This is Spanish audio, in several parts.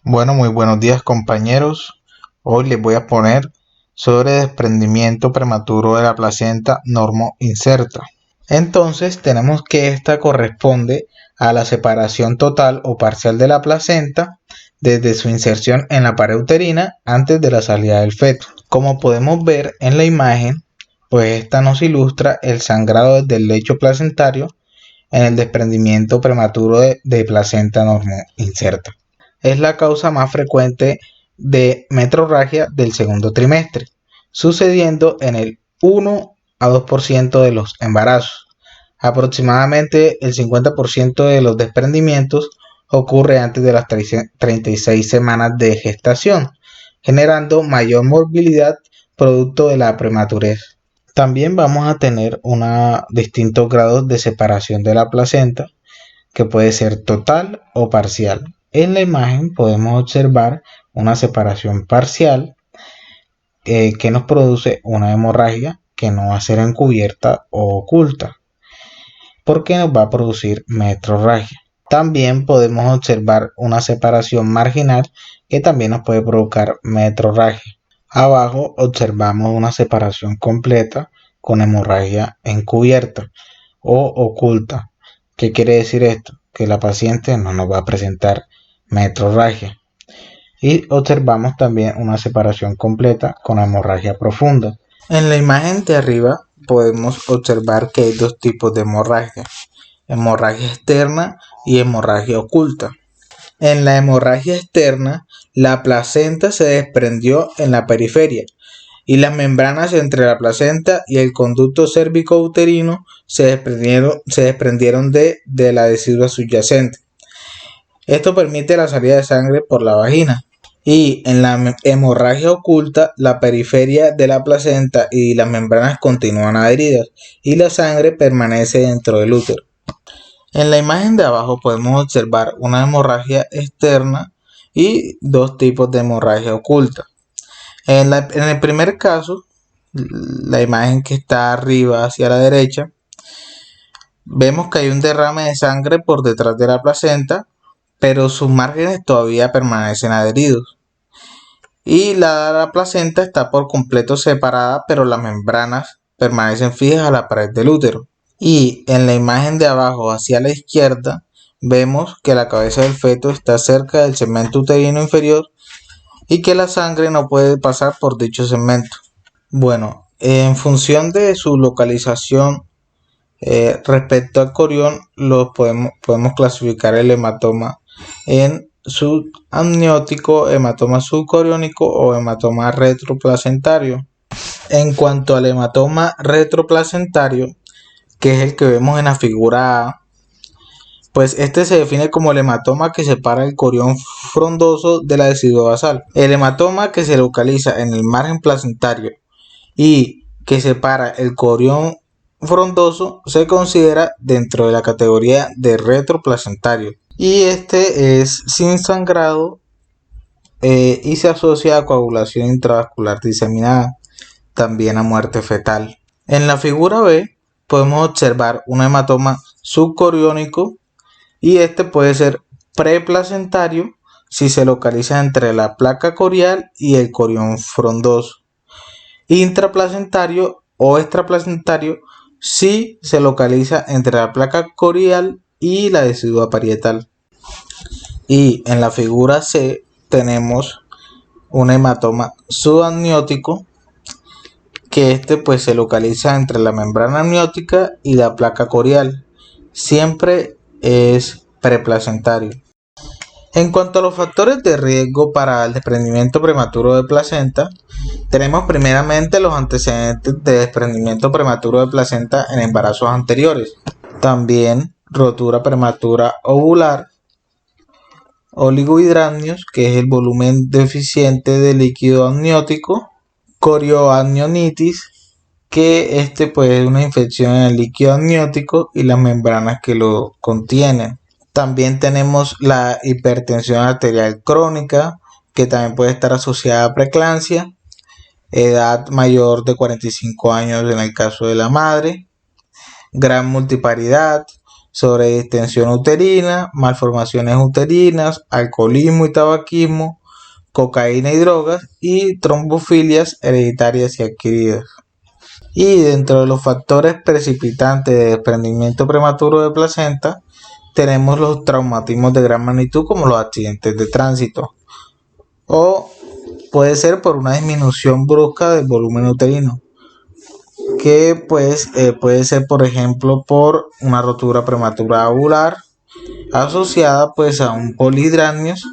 Bueno, muy buenos días compañeros. Hoy les voy a poner sobre desprendimiento prematuro de la placenta normo inserta. Entonces tenemos que esta corresponde a la separación total o parcial de la placenta desde su inserción en la pared uterina antes de la salida del feto. Como podemos ver en la imagen, pues esta nos ilustra el sangrado desde el lecho placentario en el desprendimiento prematuro de placenta normo inserta. Es la causa más frecuente de metrorragia del segundo trimestre, sucediendo en el 1 a 2% de los embarazos. Aproximadamente el 50% de los desprendimientos ocurre antes de las 36 semanas de gestación, generando mayor morbilidad producto de la prematurez. También vamos a tener distintos grados de separación de la placenta, que puede ser total o parcial. En la imagen podemos observar una separación parcial que nos produce una hemorragia que no va a ser encubierta o oculta, porque nos va a producir metrorragia. También podemos observar una separación marginal que también nos puede provocar metrorragia. Abajo observamos una separación completa con hemorragia encubierta o oculta. ¿Qué quiere decir esto? Que la paciente no nos va a presentar metrorragia. Y observamos también una separación completa con hemorragia profunda. En la imagen de arriba podemos observar que hay dos tipos de hemorragia: hemorragia externa y hemorragia oculta. En la hemorragia externa, la placenta se desprendió en la periferia y las membranas entre la placenta y el conducto cérvico-uterino se desprendieron de la decidua subyacente. Esto permite la salida de sangre por la vagina. Y en la hemorragia oculta, la periferia de la placenta y las membranas continúan adheridas y la sangre permanece dentro del útero. En la imagen de abajo podemos observar una hemorragia externa y dos tipos de hemorragia oculta. En el primer caso, la imagen que está arriba hacia la derecha, vemos que hay un derrame de sangre por detrás de la placenta, pero sus márgenes todavía permanecen adheridos. Y la placenta está por completo separada, pero las membranas permanecen fijas a la pared del útero. Y en la imagen de abajo hacia la izquierda, vemos que la cabeza del feto está cerca del segmento uterino inferior y que la sangre no puede pasar por dicho segmento. Bueno, en función de su localización respecto al corión, podemos clasificar el hematoma en subamniótico, hematoma subcoriónico o hematoma retroplacentario. En cuanto al hematoma retroplacentario, que es el que vemos en la figura A, pues este se define como el hematoma que separa el corión frondoso de la decidua basal. El hematoma que se localiza en el margen placentario y que separa el corión frondoso se considera dentro de la categoría de retroplacentario. Y este es sin sangrado y se asocia a coagulación intravascular diseminada, también a muerte fetal. En la figura B podemos observar un hematoma subcoriónico y este puede ser preplacentario si se localiza entre la placa corial y el corión frondoso. Intraplacentario o extraplacentario si se localiza entre la placa corial y la decidua parietal. Y en la figura C tenemos un hematoma subamniótico, que este pues se localiza entre la membrana amniótica y la placa corial. Siempre es preplacentario. En cuanto a los factores de riesgo para el desprendimiento prematuro de placenta, tenemos primeramente los antecedentes de desprendimiento prematuro de placenta en embarazos anteriores. También rotura prematura ovular, oligohidramnios, que es el volumen deficiente de líquido amniótico, corioamnionitis, que pues es una infección en el líquido amniótico y las membranas que lo contienen. También tenemos la hipertensión arterial crónica, que también puede estar asociada a preeclampsia, edad mayor de 45 años en el caso de la madre, gran multiparidad, sobre distensión uterina, malformaciones uterinas, alcoholismo y tabaquismo, cocaína y drogas y trombofilias hereditarias y adquiridas. Y dentro de los factores precipitantes de desprendimiento prematuro de placenta tenemos los traumatismos de gran magnitud como los accidentes de tránsito, o puede ser por una disminución brusca del volumen uterino, que puede ser por ejemplo por una rotura prematura ovular asociada pues a un polihidramnios,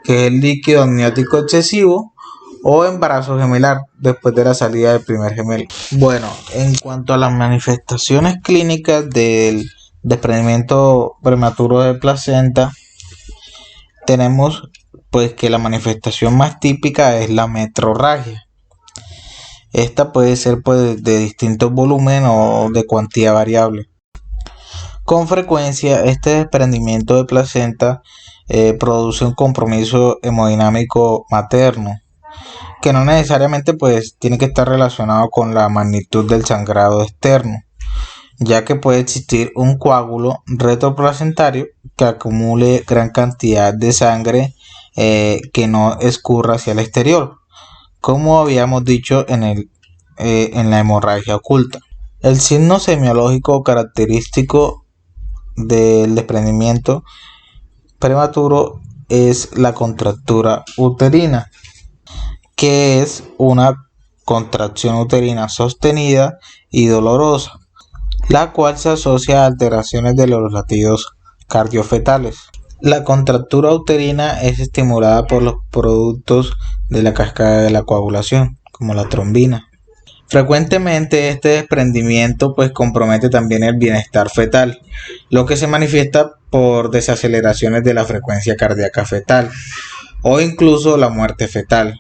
que es el líquido amniótico excesivo, o embarazo gemelar después de la salida del primer gemelo. Bueno, en cuanto a las manifestaciones clínicas del desprendimiento prematuro de placenta, tenemos pues que la manifestación más típica es la metrorragia. Esta puede ser pues de distintos volumen o de cuantía variable. Con frecuencia este desprendimiento de placenta produce un compromiso hemodinámico materno, que no necesariamente pues tiene que estar relacionado con la magnitud del sangrado externo, ya que puede existir un coágulo retroplacentario que acumule gran cantidad de sangre que no escurra hacia el exterior, como habíamos dicho en la hemorragia oculta. El signo semiológico característico del desprendimiento prematuro es la contractura uterina, que es una contracción uterina sostenida y dolorosa, la cual se asocia a alteraciones de los latidos cardiofetales. La contractura uterina es estimulada por los productos de la cascada de la coagulación, como la trombina. Frecuentemente este desprendimiento pues compromete también el bienestar fetal, lo que se manifiesta por desaceleraciones de la frecuencia cardíaca fetal o incluso la muerte fetal.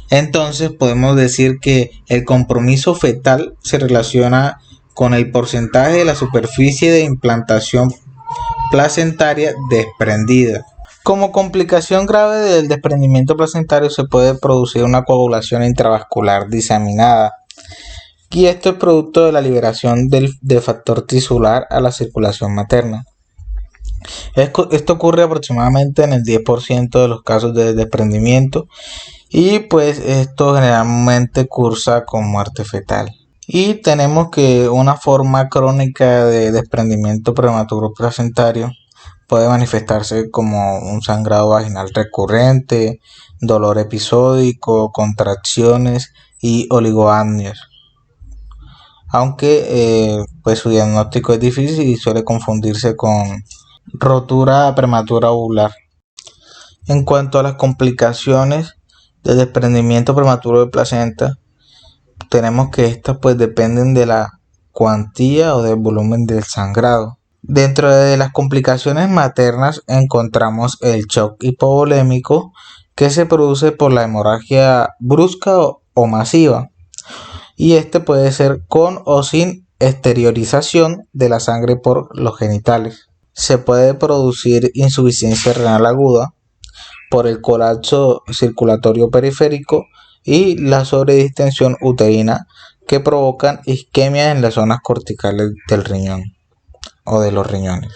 Entonces podemos decir que el compromiso fetal se relaciona con el porcentaje de la superficie de implantación placentaria desprendida. Como complicación grave del desprendimiento placentario se puede producir una coagulación intravascular diseminada, y esto es producto de la liberación de factor tisular a la circulación materna. Esto ocurre aproximadamente en el 10% de los casos de desprendimiento, y pues esto generalmente cursa con muerte fetal. Y tenemos que una forma crónica de desprendimiento prematuro placentario puede manifestarse como un sangrado vaginal recurrente, dolor episódico, contracciones y oligoamnios. Aunque pues su diagnóstico es difícil y suele confundirse con rotura prematura ovular. En cuanto a las complicaciones de desprendimiento prematuro de placenta, tenemos que estas pues dependen de la cuantía o del volumen del sangrado. Dentro de las complicaciones maternas encontramos el shock hipovolémico, que se produce por la hemorragia brusca o masiva, y este puede ser con o sin exteriorización de la sangre por los genitales. Se puede producir insuficiencia renal aguda por el colapso circulatorio periférico y la sobredistensión uterina, que provocan isquemia en las zonas corticales del riñón o de los riñones.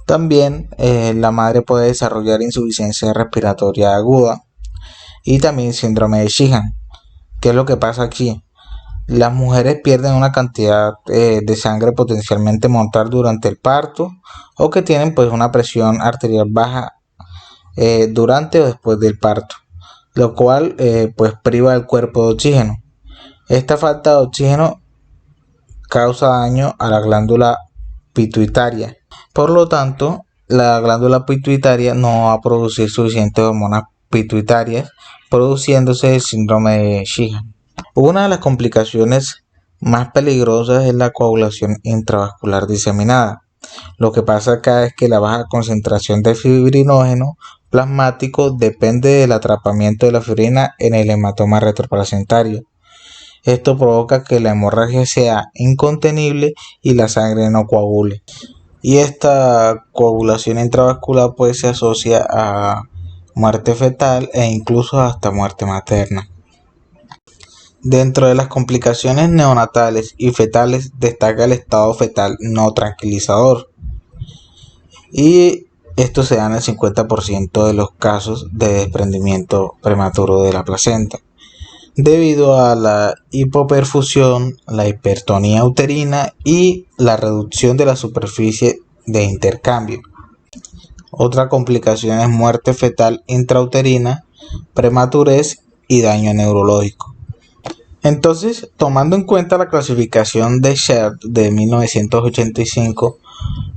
También la madre puede desarrollar insuficiencia respiratoria aguda y también síndrome de Sheehan. ¿Qué es lo que pasa aquí? Las mujeres pierden una cantidad de sangre potencialmente mortal durante el parto, o que tienen pues una presión arterial baja durante o después del parto, lo cual pues priva el cuerpo de oxígeno. Esta falta de oxígeno causa daño a la glándula pituitaria. Por lo tanto, la glándula pituitaria no va a producir suficientes hormonas pituitarias, produciéndose el síndrome de Sheehan. Una de las complicaciones más peligrosas es la coagulación intravascular diseminada. Lo que pasa acá es que la baja concentración de fibrinógeno plasmático depende del atrapamiento de la fibrina en el hematoma retroplacentario. Esto provoca que la hemorragia sea incontenible y la sangre no coagule. Y esta coagulación intravascular pues se asocia a muerte fetal e incluso hasta muerte materna. Dentro de las complicaciones neonatales y fetales destaca el estado fetal no tranquilizador, y esto se da en el 50% de los casos de desprendimiento prematuro de la placenta, debido a la hipoperfusión, la hipertonía uterina y la reducción de la superficie de intercambio. Otra complicación es muerte fetal intrauterina, prematurez y daño neurológico. Entonces, tomando en cuenta la clasificación de Sher de 1985,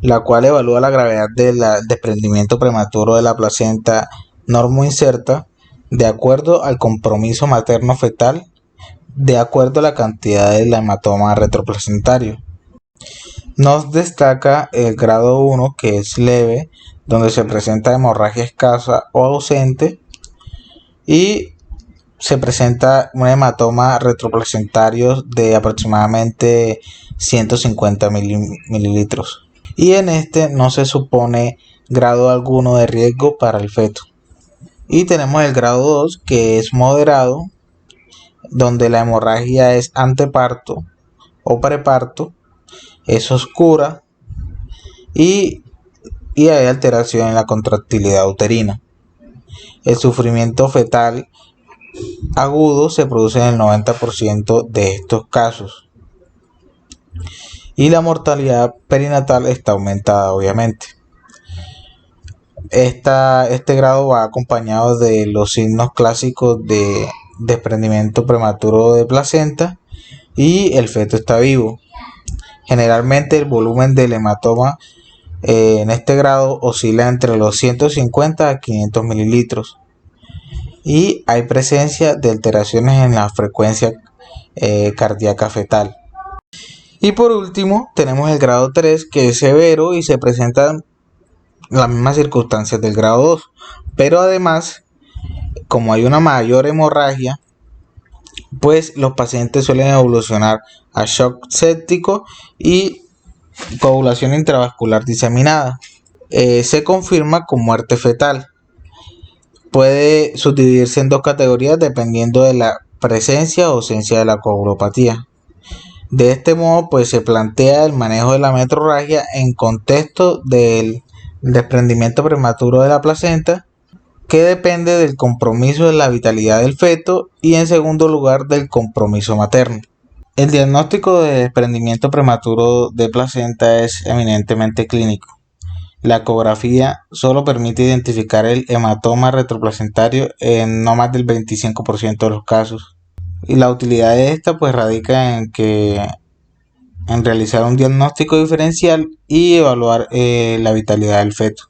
la cual evalúa la gravedad del desprendimiento prematuro de la placenta normoinserta de acuerdo al compromiso materno-fetal, de acuerdo a la cantidad del hematoma retroplacentario. Nos destaca el grado 1, que es leve, donde se presenta hemorragia escasa o ausente, y se presenta un hematoma retroplacentario de aproximadamente 150 mililitros. Y en este no se supone grado alguno de riesgo para el feto. Y tenemos el grado 2, que es moderado, donde la hemorragia es anteparto o preparto, es oscura y hay alteración en la contractilidad uterina. El sufrimiento fetal agudo se produce en el 90% de estos casos. Y la mortalidad perinatal está aumentada, obviamente. Este grado va acompañado de los signos clásicos de desprendimiento prematuro de placenta y el feto está vivo. Generalmente el volumen del hematoma en este grado oscila entre los 150 a 500 mililitros y hay presencia de alteraciones en la frecuencia cardíaca fetal. Y por último tenemos el grado 3, que es severo y se presentan las mismas circunstancias del grado 2, pero además, como hay una mayor hemorragia, pues los pacientes suelen evolucionar a shock séptico y coagulación intravascular diseminada. Se confirma con muerte fetal. Puede subdividirse en dos categorías dependiendo de la presencia o ausencia de la coagulopatía. De este modo, pues se plantea el manejo de la metrorragia en contexto del desprendimiento prematuro de la placenta, que depende del compromiso de la vitalidad del feto y en segundo lugar del compromiso materno. El diagnóstico de desprendimiento prematuro de placenta es eminentemente clínico. La ecografía solo permite identificar el hematoma retroplacentario en no más del 25% de los casos. Y la utilidad de esta pues radica en realizar un diagnóstico diferencial y evaluar la vitalidad del feto.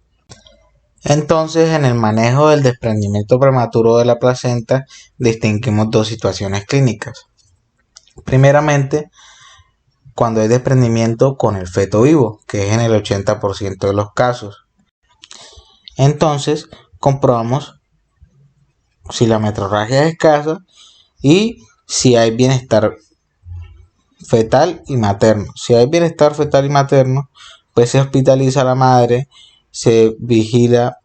Entonces, en el manejo del desprendimiento prematuro de la placenta distinguimos dos situaciones clínicas. Primeramente, cuando hay desprendimiento con el feto vivo, que es en el 80% de los casos. Entonces, comprobamos si la metrorragia es escasa y si hay bienestar fetal y materno. Si hay bienestar fetal y materno, pues se hospitaliza a la madre, se vigila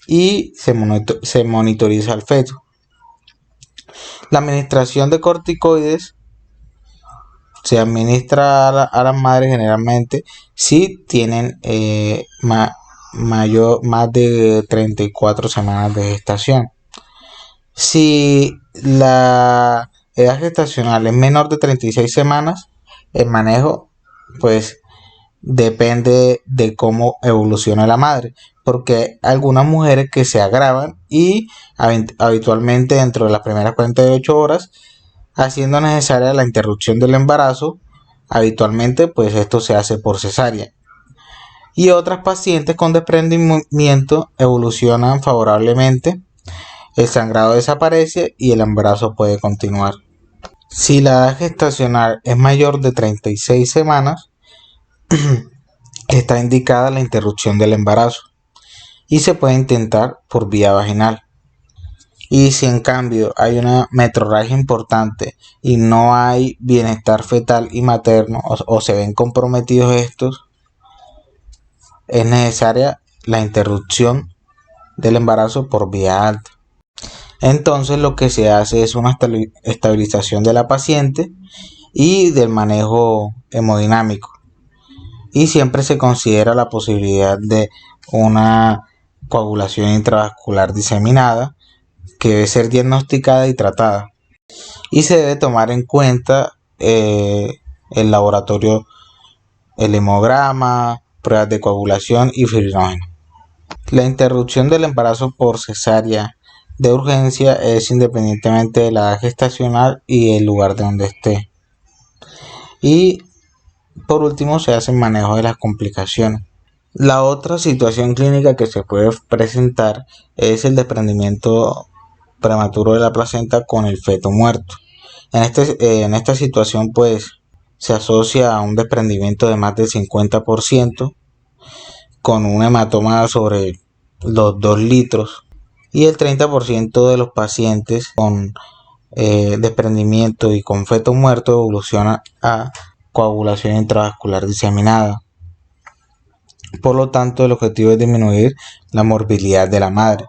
y se monitoriza al feto. La administración de corticoides se administra a las madres generalmente si tienen más de 34 semanas de gestación. Si la edad gestacional es menor de 36 semanas, el manejo pues depende de cómo evoluciona la madre, porque hay algunas mujeres que se agravan y habitualmente dentro de las primeras 48 horas, haciendo necesaria la interrupción del embarazo. Habitualmente pues esto se hace por cesárea. Y otras pacientes con desprendimiento evolucionan favorablemente, el sangrado desaparece y el embarazo puede continuar. Si la edad gestacional es mayor de 36 semanas, está indicada la interrupción del embarazo y se puede intentar por vía vaginal. Y si en cambio hay una metrorragia importante y no hay bienestar fetal y materno o se ven comprometidos estos, es necesaria la interrupción del embarazo por vía alta. Entonces lo que se hace es una estabilización de la paciente y del manejo hemodinámico. Y siempre se considera la posibilidad de una coagulación intravascular diseminada que debe ser diagnosticada y tratada. Y se debe tomar en cuenta el laboratorio, el hemograma, pruebas de coagulación y fibrinógeno. La interrupción del embarazo por cesárea de urgencia es independientemente de la edad gestacional y el lugar de donde esté. Y por último se hace el manejo de las complicaciones. La otra situación clínica que se puede presentar es el desprendimiento prematuro de la placenta con el feto muerto. En esta situación pues se asocia a un desprendimiento de más del 50% con un hematoma sobre los 2 litros, y el 30% de los pacientes con desprendimiento y con feto muerto evoluciona a coagulación intravascular diseminada. Por lo tanto, el objetivo es disminuir la morbilidad de la madre.